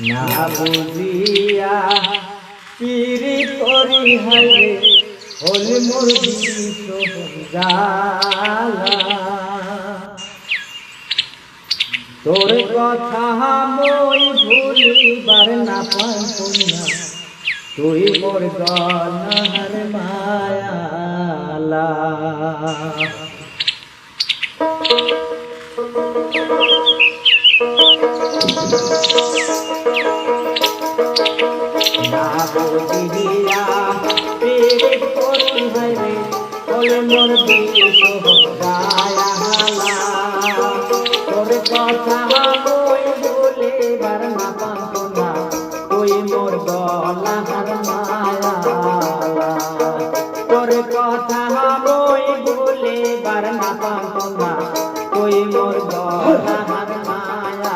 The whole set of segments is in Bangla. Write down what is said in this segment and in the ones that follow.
না বুঝিয়া পিরি করি হাইরে হল মোর বিষ জ্বালা তোর কথা মই ভুলিবার না পারবো না তুই মোর গনহার মায়ালা না বুঝিয়া পিরি করি হাইরে হল মোর বিষ জ্বালা তোর কথা মই ভুলিবার না পারবো না তুই মোর গলার মায়ালা তোর কথা মই ভুলিবার না পারবো না তুই মোর গলার মায়ালা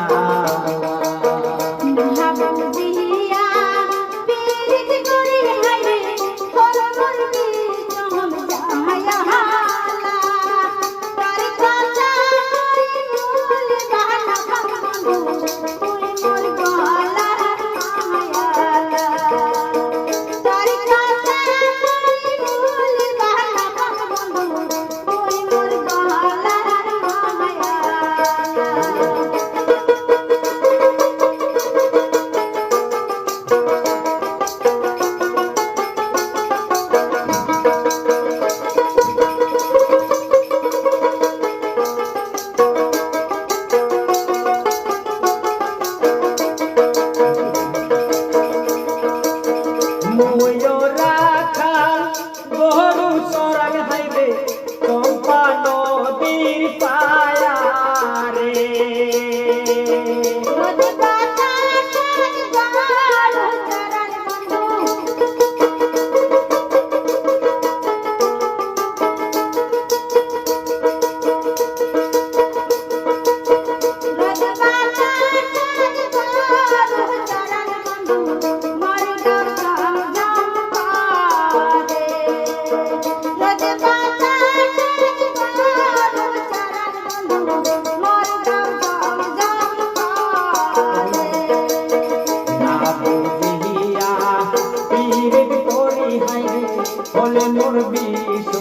বলে মোর বিষ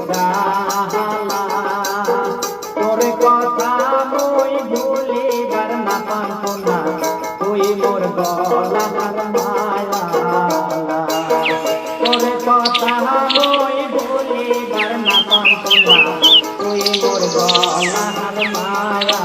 জ্বালা তোর কথা মই ভুলিবার না পারবো না তুই মোর গলার মায়ালা তোর কথা মই ভুলিবার না পারবো না তুই মোর গলার মায়ালা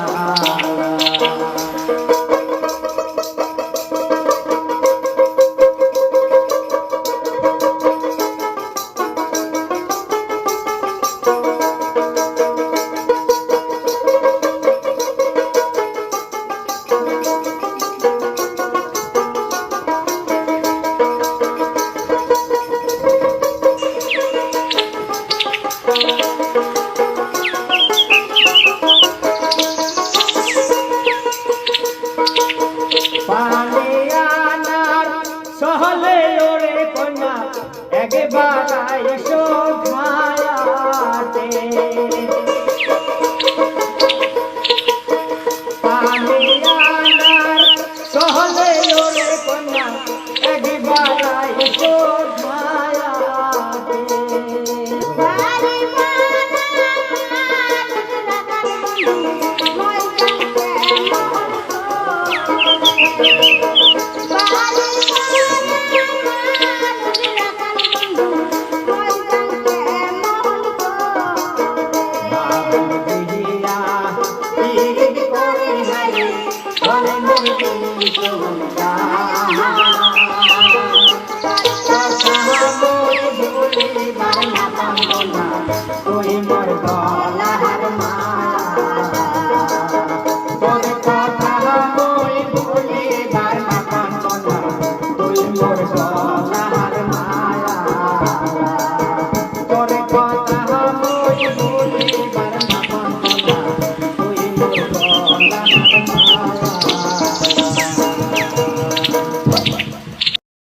সহলে ওরে কন্যা একবার আইসো খায়াতে পানিয়ানার সহলে ওরে কন্যা একবার আইসো খায়াতে তুই মোর গলার তোর কথা মই ভুলিবার না পারবো না তুই মোর গলার মায়া